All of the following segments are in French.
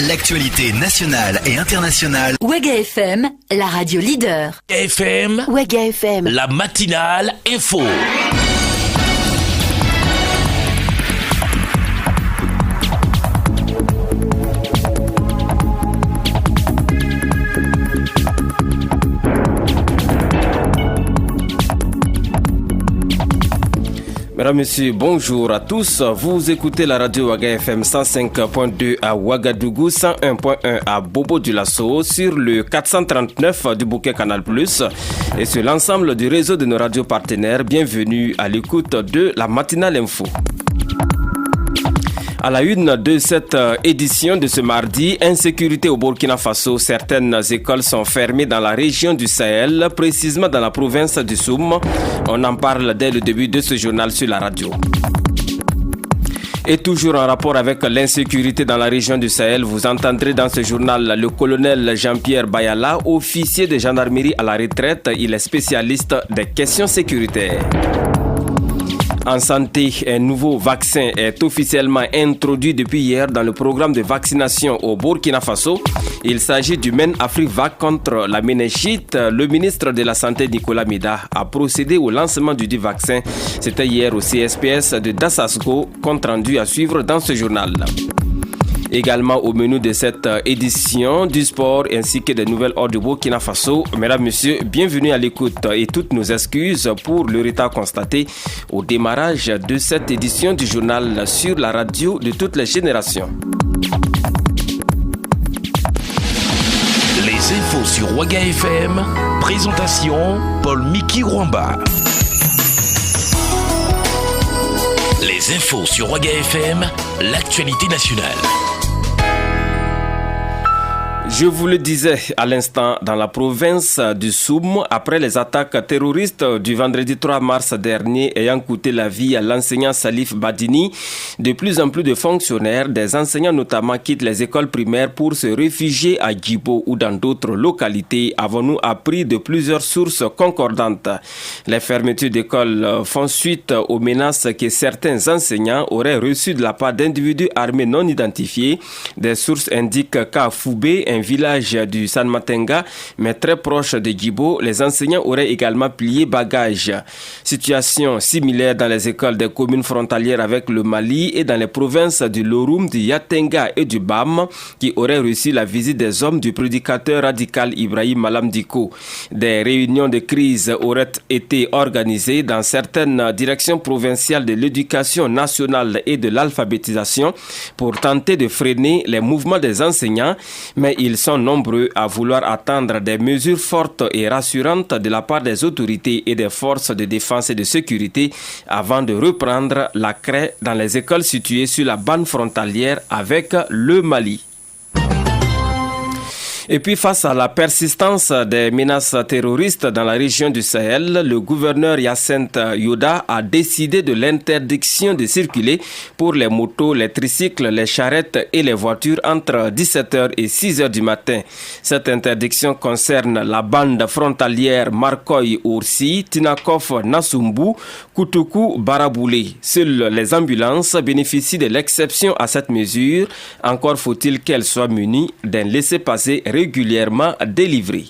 L'actualité nationale et internationale. Ouaga FM, la radio leader. FM, Ouaga FM, la matinale info. Mesdames, Messieurs, bonjour à tous. Vous écoutez la radio Ouaga FM 105.2 à Ouagadougou, 101.1 à Bobo-Dioulasso, sur le 439 du bouquet Canal+, et sur l'ensemble du réseau de nos radios partenaires. Bienvenue à l'écoute de la matinale info. À la une de cette édition de ce mardi, insécurité au Burkina Faso. Certaines écoles sont fermées dans la région du Sahel, précisément dans la province du Soum. On en parle dès le début de ce journal sur la radio. Et toujours en rapport avec l'insécurité dans la région du Sahel, vous entendrez dans ce journal le colonel Jean-Pierre Bayala, officier de gendarmerie à la retraite. Il est spécialiste des questions sécuritaires. En santé, un nouveau vaccin est officiellement introduit depuis hier dans le programme de vaccination au Burkina Faso. Il s'agit du Men-Afrivac contre la méningite. Le ministre de la Santé, Nicolas Mida, a procédé au lancement du dit vaccin. C'était hier au CSPS de Dassasgo, compte rendu à suivre dans ce journal. Également au menu de cette édition du sport ainsi que des nouvelles hors du Burkina Faso. Mesdames, Messieurs, bienvenue à l'écoute et toutes nos excuses pour le retard constaté au démarrage de cette édition du journal sur la radio de toutes les générations. Les infos sur Ouaga FM, présentation Paul-Miki Rwamba. Les infos sur Ouaga FM, l'actualité nationale. Je vous le disais à l'instant, dans la province du Soum, après les attaques terroristes du vendredi 3 mars dernier ayant coûté la vie à l'enseignant Salif Badini, de plus en plus de fonctionnaires, des enseignants notamment, quittent les écoles primaires pour se réfugier à Djibo ou dans d'autres localités, avons-nous appris de plusieurs sources concordantes. Les fermetures d'écoles font suite aux menaces que certains enseignants auraient reçues de la part d'individus armés non identifiés. Des sources indiquent qu'à Foubé, un village du San Matenga, mais très proche de Djibo, les enseignants auraient également plié bagages. Situation similaire dans les écoles des communes frontalières avec le Mali et dans les provinces du Loroum, du Yatenga et du Bam, qui auraient reçu la visite des hommes du prédicateur radical Ibrahim Malam Dicko. Des réunions de crise auraient été organisées dans certaines directions provinciales de l'éducation nationale et de l'alphabétisation pour tenter de freiner les mouvements des enseignants, mais ils sont nombreux à vouloir attendre des mesures fortes et rassurantes de la part des autorités et des forces de défense et de sécurité avant de reprendre la craie dans les écoles situées sur la bande frontalière avec le Mali. Et puis face à la persistance des menaces terroristes dans la région du Sahel, le gouverneur Hyacinthe Yoda a décidé de l'interdiction de circuler pour les motos, les tricycles, les charrettes et les voitures entre 17h et 6h du matin. Cette interdiction concerne la bande frontalière Marcoy-Oursi, Tinakov-Nasumbu, Koutoukou-Baraboulé. Seules les ambulances bénéficient de l'exception à cette mesure. Encore faut-il qu'elles soient munies d'un laissez-passer régulièrement délivré.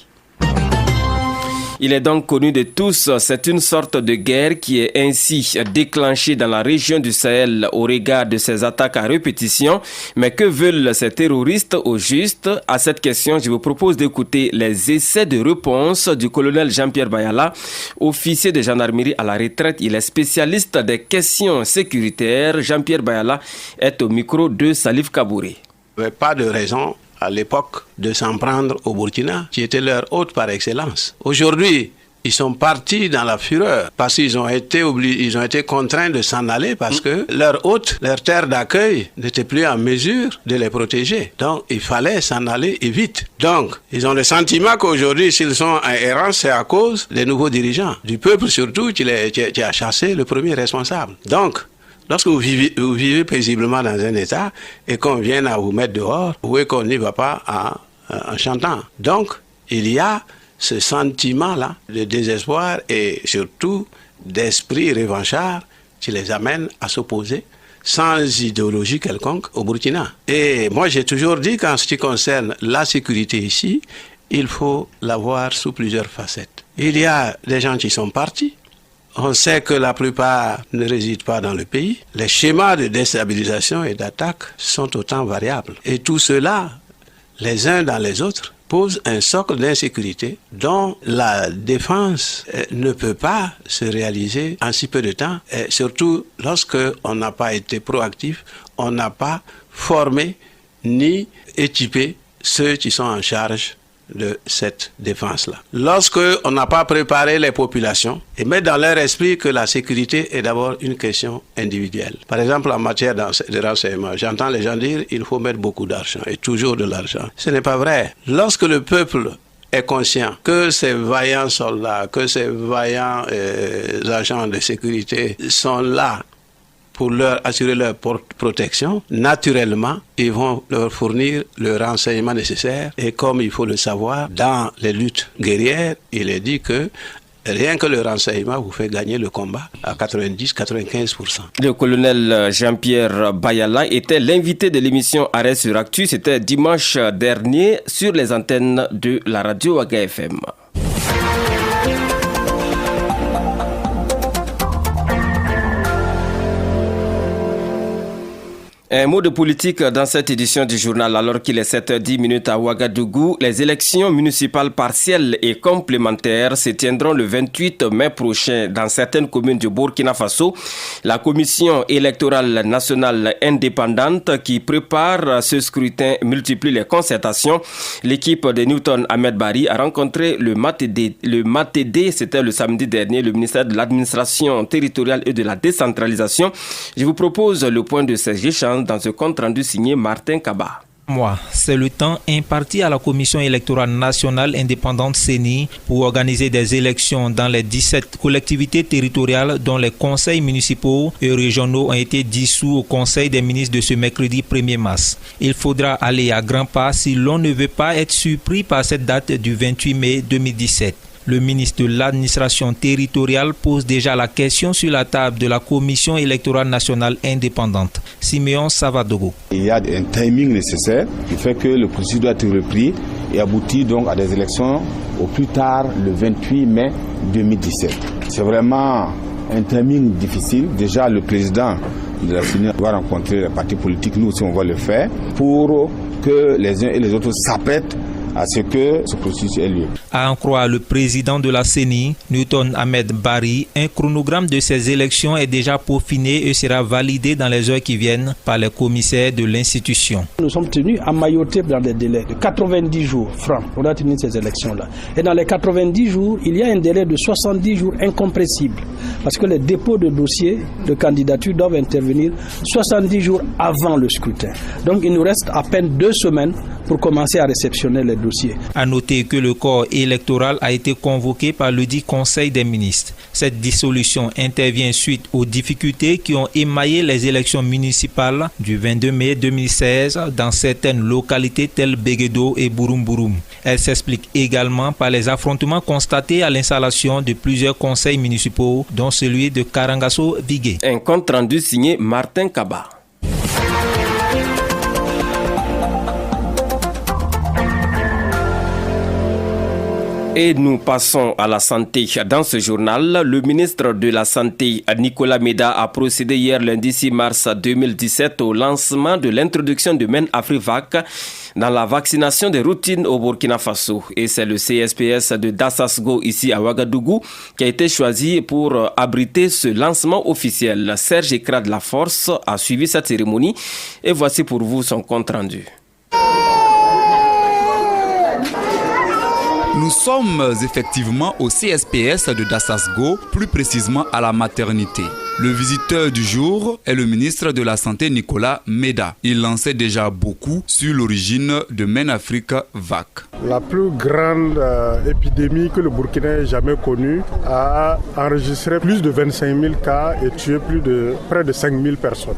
Il est donc connu de tous, c'est une sorte de guerre qui est ainsi déclenchée dans la région du Sahel au regard de ces attaques à répétition. Mais que veulent ces terroristes au juste? À cette question, je vous propose d'écouter les essais de réponse du colonel Jean-Pierre Bayala, officier de gendarmerie à la retraite. Il est spécialiste des questions sécuritaires. Jean-Pierre Bayala est au micro de Salif Kabouré. Il n'y avait pas de raison à l'époque de s'en prendre au Burkina, qui était leur hôte par excellence. Aujourd'hui, ils sont partis dans la fureur parce qu'ils ont été contraints de s'en aller parce que leur hôte, leur terre d'accueil n'était plus en mesure de les protéger. Donc, il fallait s'en aller et vite. Donc, ils ont le sentiment qu'aujourd'hui, s'ils sont en errance, c'est à cause des nouveaux dirigeants, du peuple surtout, qui a chassé le premier responsable. Donc, lorsque vous vivez paisiblement dans un état et qu'on vienne à vous mettre dehors, vous voyez qu'on n'y va pas en chantant. Donc, il y a ce sentiment-là de désespoir et surtout d'esprit revanchard qui les amène à s'opposer sans idéologie quelconque au Burkina. Et moi, j'ai toujours dit qu'en ce qui concerne la sécurité ici, il faut la voir sous plusieurs facettes. Il y a des gens qui sont partis. On sait que la plupart ne résident pas dans le pays. Les schémas de déstabilisation et d'attaque sont autant variables. Et tout cela, les uns dans les autres, pose un socle d'insécurité dont la défense ne peut pas se réaliser en si peu de temps, et surtout lorsque on n'a pas été proactif, on n'a pas formé ni équipé ceux qui sont en charge de cette défense-là. Lorsque on n'a pas préparé les populations et mettre dans leur esprit que la sécurité est d'abord une question individuelle. Par exemple, en matière de renseignement, j'entends les gens dire il faut mettre beaucoup d'argent et toujours de l'argent. Ce n'est pas vrai. Lorsque le peuple est conscient que ces vaillants soldats, que ces vaillants agents de sécurité sont là pour leur assurer leur protection, naturellement, ils vont leur fournir le renseignement nécessaire. Et comme il faut le savoir, dans les luttes guerrières, il est dit que rien que le renseignement vous fait gagner le combat à 90-95%. Le colonel Jean-Pierre Bayala était l'invité de l'émission Arrêt sur Actu. C'était dimanche dernier sur les antennes de la radio Waga FM. Un mot de politique dans cette édition du journal alors qu'il est 7h10 à Ouagadougou. Les élections municipales partielles et complémentaires se tiendront le 28 mai prochain dans certaines communes du Burkina Faso. La commission électorale nationale indépendante qui prépare ce scrutin multiplie les concertations. L'équipe de Newton Ahmed Bari a rencontré le MATD, c'était le samedi dernier, le ministère de l'administration territoriale et de la décentralisation. Je vous propose le point de ces échanges dans ce compte rendu signé Martin Kaba. C'est le temps imparti à la Commission électorale nationale indépendante CENI pour organiser des élections dans les 17 collectivités territoriales dont les conseils municipaux et régionaux ont été dissous au Conseil des ministres de ce mercredi 1er mars. Il faudra aller à grands pas si l'on ne veut pas être surpris par cette date du 28 mai 2017. Le ministre de l'administration territoriale pose déjà la question sur la table de la Commission électorale nationale indépendante. Siméon Savadogo. Il y a un timing nécessaire qui fait que le processus doit être repris et aboutir donc à des élections au plus tard le 28 mai 2017. C'est vraiment un timing difficile. Déjà, le président de la CENI doit rencontrer les partis politiques, nous aussi on va le faire, pour que les uns et les autres s'apprêtent à ce que ce processus ait lieu. À en croire le président de la CENI, Newton Ahmed Bari, un chronogramme de ces élections est déjà peaufiné et sera validé dans les heures qui viennent par les commissaires de l'institution. Nous sommes tenus à mailloter dans des délais de 90 jours francs. On a tenu ces élections-là. Et dans les 90 jours, il y a un délai de 70 jours incompressible. Parce que les dépôts de dossiers de candidature doivent intervenir 70 jours avant le scrutin. Donc il nous reste à peine 2 semaines pour commencer à réceptionner les dossiers. À noter que le corps électoral a été convoqué par le dit Conseil des ministres. Cette dissolution intervient suite aux difficultés qui ont émaillé les élections municipales du 22 mai 2016 dans certaines localités telles Béguédo et Bouroum-Bouroum. Elle s'explique également par les affrontements constatés à l'installation de plusieurs conseils municipaux, dont celui de Karangasso-Vigué. Un compte rendu signé Martin Kaba. Et nous passons à la santé. Dans ce journal, le ministre de la Santé, Nicolas Méda, a procédé hier lundi 6 mars 2017 au lancement de l'introduction de MEN-Afrivac dans la vaccination des routines au Burkina Faso. Et c'est le CSPS de Dassasgo, ici à Ouagadougou, qui a été choisi pour abriter ce lancement officiel. Serge Ekra de la Force a suivi cette cérémonie et voici pour vous son compte rendu. Nous sommes effectivement au CSPS de Dassasgo, plus précisément à la maternité. Le visiteur du jour est le ministre de la Santé Nicolas Méda. Il lançait déjà beaucoup sur l'origine de MEN-Afrivac. La plus grande épidémie que le Burkina ait jamais connue a enregistré plus de 25 000 cas et tué près de 5 000 personnes.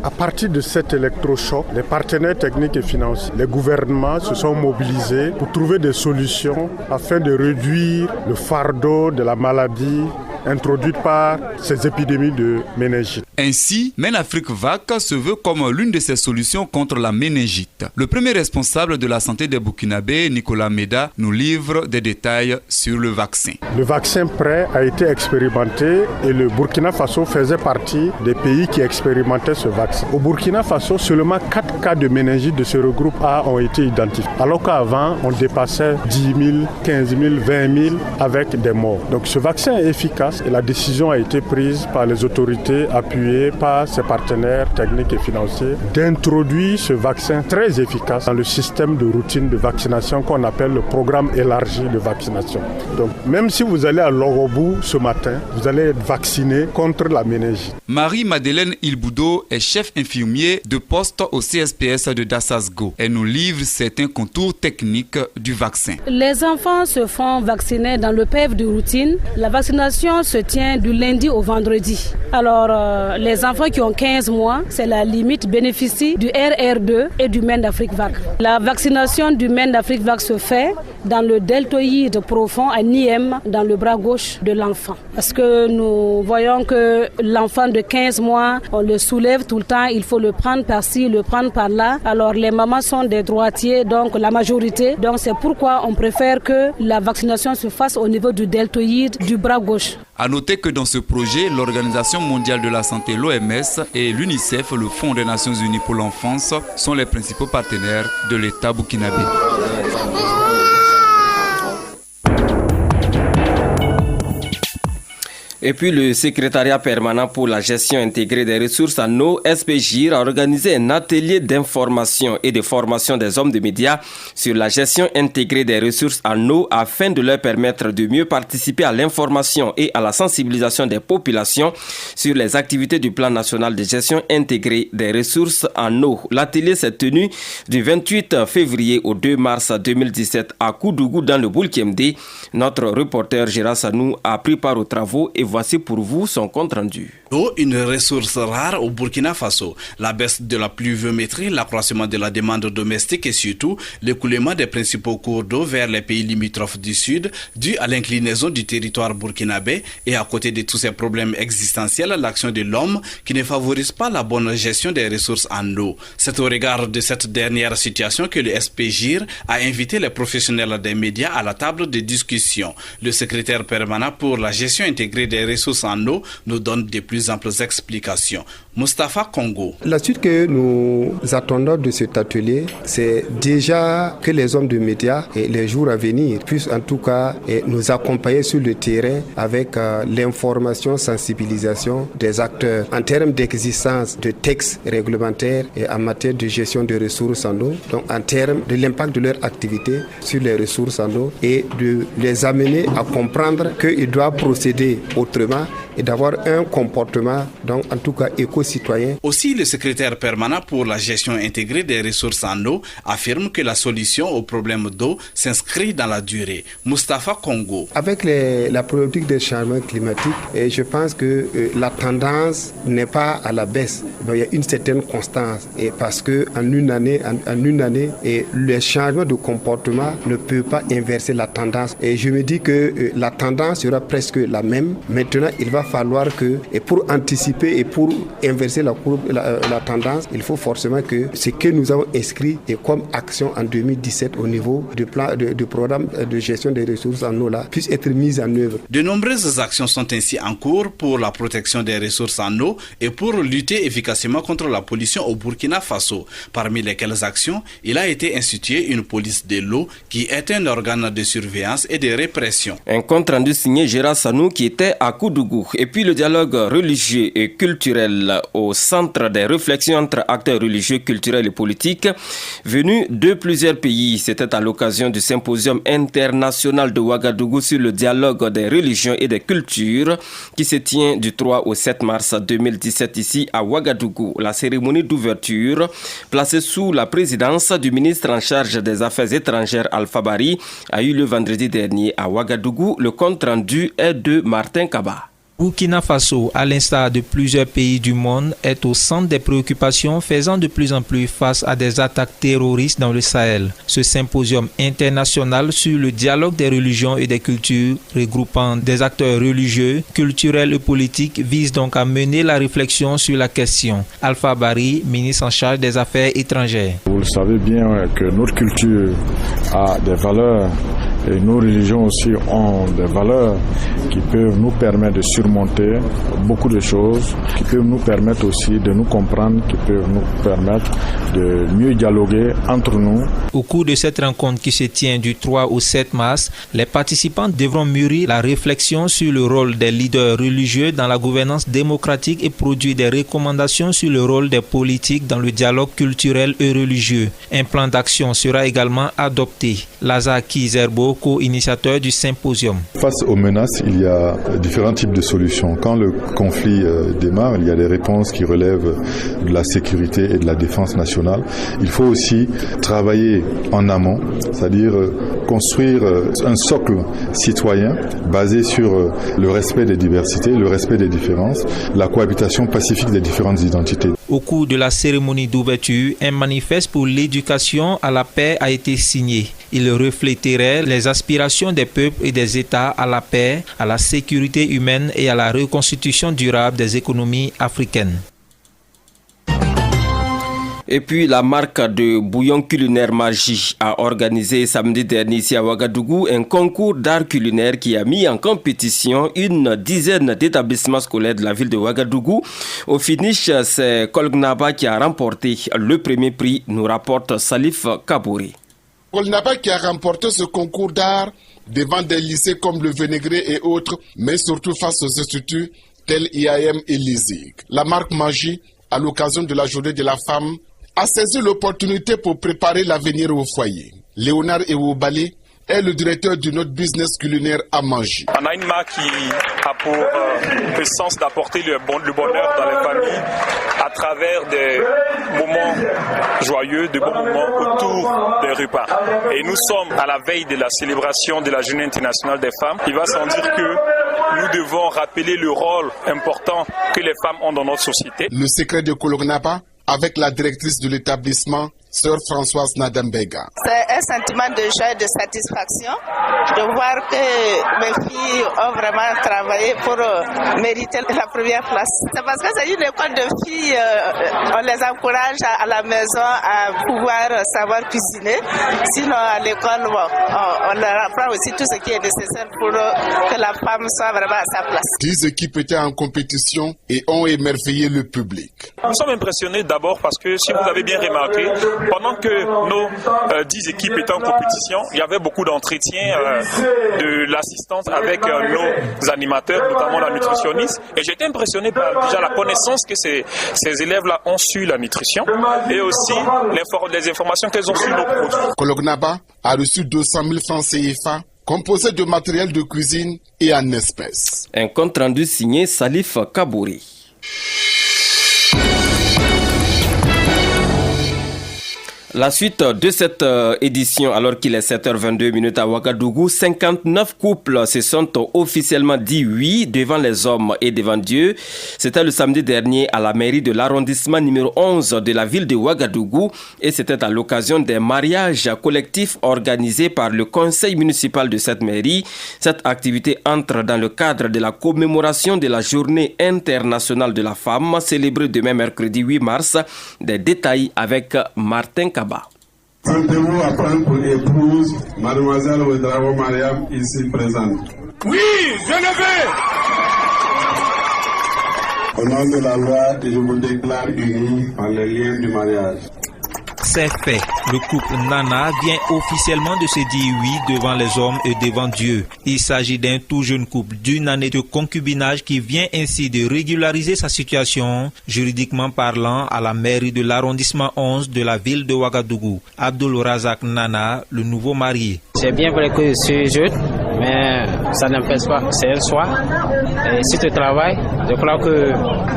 À partir de cet électrochoc, les partenaires techniques et financiers, les gouvernements se sont mobilisés pour trouver des solutions afin de réduire le fardeau de la maladie introduites par ces épidémies de méningite. Ainsi, MENAFRIC-VAC se veut comme l'une de ces solutions contre la méningite. Le premier responsable de la santé des Burkinabés, Nicolas Méda, nous livre des détails sur le vaccin. Le vaccin prêt a été expérimenté et le Burkina Faso faisait partie des pays qui expérimentaient ce vaccin. Au Burkina Faso, seulement 4 cas de méningite de ce regroupe A ont été identifiés. Alors qu'avant, on dépassait 10 000, 15 000, 20 000 avec des morts. Donc ce vaccin est efficace et la décision a été prise par les autorités appuyées par ses partenaires techniques et financiers d'introduire ce vaccin très efficace dans le système de routine de vaccination qu'on appelle le programme élargi de vaccination. Donc même si vous allez à Lorobou ce matin, vous allez être vacciné contre la méningite. Marie-Madeleine Ilboudo est chef infirmier de poste au CSPS de Dassasgo. Elle nous livre certains contours techniques du vaccin. Les enfants se font vacciner dans le PEV de routine. La vaccination se tient du lundi au vendredi. Alors, les enfants qui ont 15 mois, c'est la limite, bénéficient du RR2 et du MENAFRIC-VAC. La vaccination du MENAFRIC-VAC se fait dans le deltoïde profond à Niem, dans le bras gauche de l'enfant. Parce que nous voyons que l'enfant de 15 mois, on le soulève tout le temps, il faut le prendre par-ci, le prendre par-là. Alors les mamans sont des droitiers, donc la majorité. Donc c'est pourquoi on préfère que la vaccination se fasse au niveau du deltoïde du bras gauche. À noter que dans ce projet, l'Organisation mondiale de la santé, l'OMS, et l'UNICEF, le Fonds des Nations Unies pour l'enfance, sont les principaux partenaires de l'État burkinabé. Et puis le secrétariat permanent pour la gestion intégrée des ressources en eau, SPGIR, a organisé un atelier d'information et de formation des hommes de médias sur la gestion intégrée des ressources en eau afin de leur permettre de mieux participer à l'information et à la sensibilisation des populations sur les activités du plan national de gestion intégrée des ressources en eau. L'atelier s'est tenu du 28 février au 2 mars 2017 à Koudougou dans le Boulkemde. Notre reporter Gérard Sanou a pris part aux travaux et voici pour vous son compte rendu. L'eau, une ressource rare au Burkina Faso. La baisse de la pluviométrie, l'accroissement de la demande domestique et surtout l'écoulement des principaux cours d'eau vers les pays limitrophes du sud dû à l'inclinaison du territoire burkinabé et à côté de tous ces problèmes existentiels, l'action de l'homme qui ne favorise pas la bonne gestion des ressources en eau. C'est au regard de cette dernière situation que le SPGIR a invité les professionnels des médias à la table de discussion. Le secrétaire permanent pour la gestion intégrée des ressources en eau nous donne de plus amples explications. Moustapha Congo. La suite que nous attendons de cet atelier, c'est déjà que les hommes de médias et les jours à venir puissent en tout cas nous accompagner sur le terrain avec l'information, sensibilisation des acteurs en termes d'existence de textes réglementaires et en matière de gestion des ressources en eau, donc en termes de l'impact de leur activité sur les ressources en eau et de les amener à comprendre qu'ils doivent procéder autrement et d'avoir un comportement, donc en tout cas éco-citoyen. Aussi, le secrétaire permanent pour la gestion intégrée des ressources en eau affirme que la solution au problème d'eau s'inscrit dans la durée. Moustapha Congo. Avec la problématique des changements climatiques, je pense que la tendance n'est pas à la baisse. Donc, il y a une certaine constance et parce que en une année, le changement de comportement ne peut pas inverser la tendance. Et je me dis que la tendance sera presque la même. Maintenant, il va falloir que, et pour anticiper et pour inverser la tendance, il faut forcément que ce que nous avons inscrit et comme action en 2017 au niveau du plan du programme de gestion des ressources en eau là puisse être mise en œuvre. De nombreuses actions sont ainsi en cours pour la protection des ressources en eau et pour lutter efficacement contre la pollution au Burkina Faso. Parmi lesquelles actions, il a été institué une police de l'eau qui est un organe de surveillance et de répression. Un compte rendu signé Gérard Sanou qui était à Koudougou. Et puis le dialogue religieux et culturel au centre des réflexions entre acteurs religieux, culturels et politiques venus de plusieurs pays. C'était à l'occasion du symposium international de Ouagadougou sur le dialogue des religions et des cultures qui se tient du 3 au 7 mars 2017 ici à Ouagadougou. La cérémonie d'ouverture, placée sous la présidence du ministre en charge des Affaires étrangères Alpha Bari, a eu le vendredi dernier à Ouagadougou. Le compte rendu est de Martin Kaba. Burkina Faso, à l'instar de plusieurs pays du monde, est au centre des préoccupations faisant de plus en plus face à des attaques terroristes dans le Sahel. Ce symposium international sur le dialogue des religions et des cultures, regroupant des acteurs religieux, culturels et politiques, vise donc à mener la réflexion sur la question. Alpha Bari, ministre en charge des Affaires étrangères. Vous le savez bien que notre culture a des valeurs et nos religions aussi ont des valeurs qui peuvent nous permettre de surmonter beaucoup de choses, qui peuvent nous permettre aussi de nous comprendre, qui peuvent nous permettre de mieux dialoguer entre nous. Au cours de cette rencontre qui se tient du 3 au 7 mars, les participants devront mûrir la réflexion sur le rôle des leaders religieux dans la gouvernance démocratique et produire des recommandations sur le rôle des politiques dans le dialogue culturel et religieux. Un plan d'action sera également adopté. Lazaki Zerbo, co-initiateur du symposium. Face aux menaces, il y a différents types de solutions. Quand le conflit démarre, il y a des réponses qui relèvent de la sécurité et de la défense nationale. Il faut aussi travailler en amont, c'est-à-dire construire un socle citoyen basé sur le respect des diversités, le respect des différences, la cohabitation pacifique des différentes identités. Au cours de la cérémonie d'ouverture, un manifeste pour l'éducation à la paix a été signé. Il refléterait les aspirations des peuples et des États à la paix, à la sécurité humaine et à la reconstitution durable des économies africaines. Et puis la marque de bouillon culinaire Magie a organisé samedi dernier ici à Ouagadougou un concours d'art culinaire qui a mis en compétition une dizaine d'établissements scolaires de la ville de Ouagadougou. Au finish, c'est Kolgnaba qui a remporté le premier prix, nous rapporte Salif Kabouri. Kolgnaba qui a remporté ce concours d'art devant des lycées comme le Vénégré et autres, mais surtout face aux instituts tels IAM et LISIG. La marque Magie, à l'occasion de la journée de la femme, a saisi l'opportunité pour préparer l'avenir au foyer. Léonard Ewoubali est le directeur de notre business culinaire à Magie. On a une marque qui a pour puissance d'apporter le bonheur dans les familles à travers des moments joyeux, de bons moments autour des repas. Et nous sommes à la veille de la célébration de la Journée internationale des femmes. Il va sans dire que nous devons rappeler le rôle important que les femmes ont dans notre société. Le secret de Kolgnaba, avec la directrice de l'établissement, Sœur Françoise Nadambega. C'est un sentiment de joie et de satisfaction de voir que mes filles ont vraiment travaillé pour mériter la première place. C'est parce que c'est une école de filles, on les encourage à la maison à pouvoir savoir cuisiner. Sinon à l'école, on leur apprend aussi tout ce qui est nécessaire pour que la femme soit vraiment à sa place. 10 équipes étaient en compétition et ont émerveillé le public. Nous sommes impressionnés d'abord parce que si vous avez bien remarqué, pendant que nos 10 équipes étaient en compétition, il y avait beaucoup d'entretiens de l'assistance avec nos animateurs, notamment la nutritionniste. Et j'étais impressionné par déjà la connaissance que ces élèves-là ont su la nutrition et aussi les informations qu'elles ont sur nos produits. Kolgnaba a reçu 200 000 francs CFA composé de matériel de cuisine et en espèces. Un compte rendu signé Salif Kabouri. La suite de cette édition, alors qu'il est 7h22 à Ouagadougou, 59 couples se sont officiellement dit oui devant les hommes et devant Dieu. C'était le samedi dernier à la mairie de l'arrondissement numéro 11 de la ville de Ouagadougou et c'était à l'occasion des mariages collectifs organisés par le conseil municipal de cette mairie. Cette activité entre dans le cadre de la commémoration de la journée internationale de la femme célébrée demain mercredi 8 mars. Des détails avec Martin Kaba. Sentez-vous à prendre pour épouse Mademoiselle Ouedraogo Mariam ici présente. Oui, je le veux. Au nom de la loi, je vous déclare unis par les liens du mariage. C'est fait. Le couple Nana vient officiellement de se dire oui devant les hommes et devant Dieu. Il s'agit d'un tout jeune couple d'une année de concubinage qui vient ainsi de régulariser sa situation, juridiquement parlant, à la mairie de l'arrondissement 11 de la ville de Ouagadougou. Abdul Razak Nana, le nouveau marié. C'est bien vrai que je suis jeune, mais ça n'empêche pas. C'est un choix. Et si tu travailles, je crois que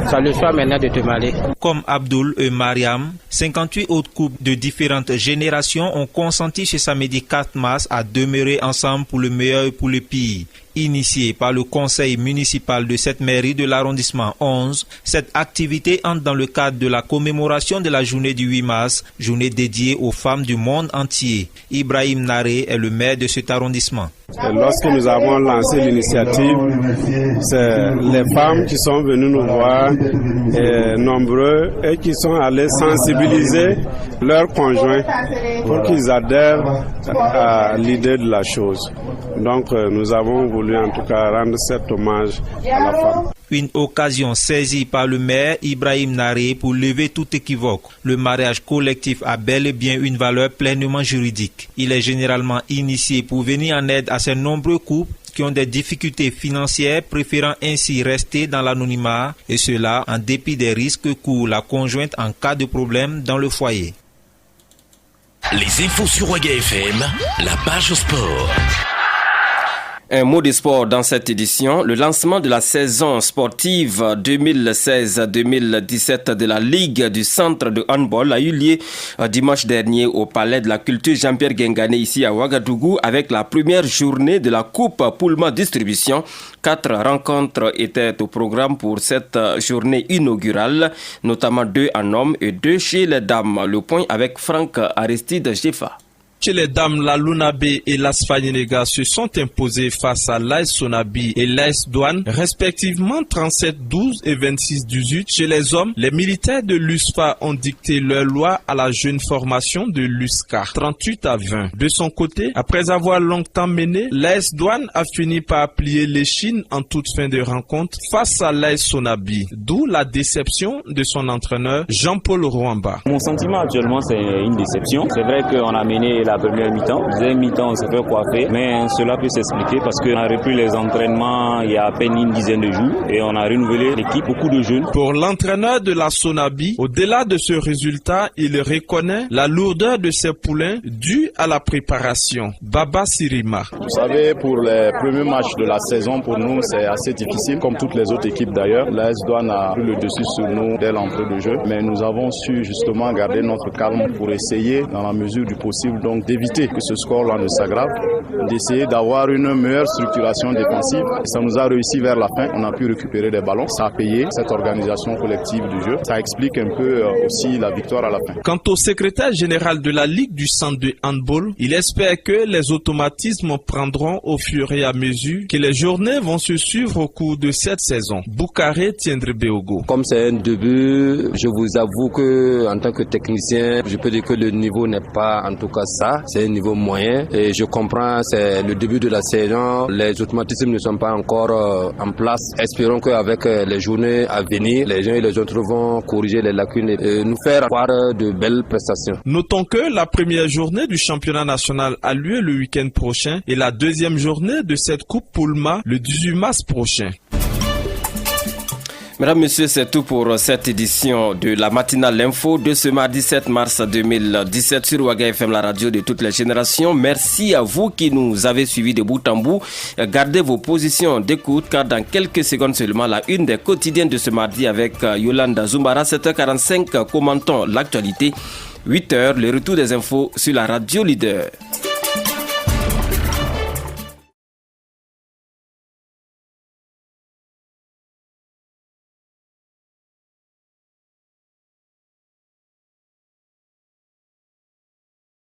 tu as le choix maintenant de te marier. Comme Abdul et Mariam, 58 autres couples de différentes générations ont consenti ce samedi 4 mars à demeurer ensemble pour le meilleur et pour le pire. Initiée par le conseil municipal de cette mairie de l'arrondissement 11, cette activité entre dans le cadre de la commémoration de la journée du 8 mars, journée dédiée aux femmes du monde entier. Ibrahim Naré est le maire de cet arrondissement. Lorsque nous avons lancé l'initiative, c'est les femmes qui sont venues nous voir, nombreux, et qui sont allées sensibiliser leurs conjoints pour qu'ils adhèrent à l'idée de la chose. Donc nous avons voulu en tout cas rendre cet hommage à la femme. Une occasion saisie par le maire Ibrahim Naré pour lever tout équivoque. Le mariage collectif a bel et bien une valeur pleinement juridique. Il est généralement initié pour venir en aide à ces nombreux couples qui ont des difficultés financières, préférant ainsi rester dans l'anonymat, et cela en dépit des risques que court la conjointe en cas de problème dans le foyer. Les infos sur Waga FM, la page sport. Un mot de sport dans cette édition. Le lancement de la saison sportive 2016-2017 de la Ligue du centre de handball a eu lieu dimanche dernier au Palais de la Culture Jean-Pierre Guingané ici à Ouagadougou avec la première journée de la Coupe Poulma Distribution. 4 rencontres étaient au programme pour cette journée inaugurale, notamment 2 en hommes et 2 chez les dames. Le point avec Franck Aristide Jeffa. Chez les dames, la Lunabé et l'AS Fanyinega se sont imposées face à l'AS Sonabi et l'AS Douane, respectivement 37-12 et 26-18. Chez les hommes, les militaires de l'USFA ont dicté leur loi à la jeune formation de l'USCA, 38-20. De son côté, après avoir longtemps mené, l'AS Douane a fini par plier l'échine en toute fin de rencontre face à l'AS Sonabi, d'où la déception de son entraîneur Jean-Paul Rouamba. Mon sentiment actuellement, c'est une déception. C'est vrai qu'on a mené la première mi-temps. Deuxième mi-temps, on s'est fait coiffer, mais cela peut s'expliquer parce qu'on a repris les entraînements il y a à peine une dizaine de jours et on a renouvelé l'équipe, beaucoup de jeunes. Pour l'entraîneur de la Sonabi, au-delà de ce résultat, il reconnaît la lourdeur de ses poulains due à la préparation. Baba Sirima. Vous savez, pour les premiers matchs de la saison, pour nous, c'est assez difficile, comme toutes les autres équipes d'ailleurs. L'AS Douane a pris le dessus sur nous dès l'entrée de jeu, mais nous avons su justement garder notre calme pour essayer, dans la mesure du possible, donc d'éviter que ce score-là ne s'aggrave, d'essayer d'avoir une meilleure structuration défensive. Ça nous a réussi vers la fin, on a pu récupérer des ballons, ça a payé cette organisation collective du jeu. Ça explique un peu aussi la victoire à la fin. Quant au secrétaire général de la Ligue du centre de handball, il espère que les automatismes prendront au fur et à mesure que les journées vont se suivre au cours de cette saison. Boukaré Tiendre Beogo. Comme c'est un début, je vous avoue que en tant que technicien, je peux dire que le niveau n'est pas en tout cas ça. C'est un niveau moyen et je comprends, c'est le début de la saison, les automatismes ne sont pas encore en place. Espérons qu'avec les journées à venir, les uns et les autres vont corriger les lacunes et nous faire avoir de belles prestations. Notons que la première journée du championnat national a lieu le week-end prochain et la deuxième journée de cette Coupe Poulma le 18 mars prochain. Mesdames, Messieurs, c'est tout pour cette édition de la matinale info de ce mardi 7 mars 2017 sur Waga FM, la radio de toutes les générations. Merci à vous qui nous avez suivis de bout en bout. Gardez vos positions d'écoute car dans quelques secondes seulement, la une des quotidiennes de ce mardi avec Yolanda Zumbara, 7h45, commentons l'actualité. 8h, le retour des infos sur la radio Leader.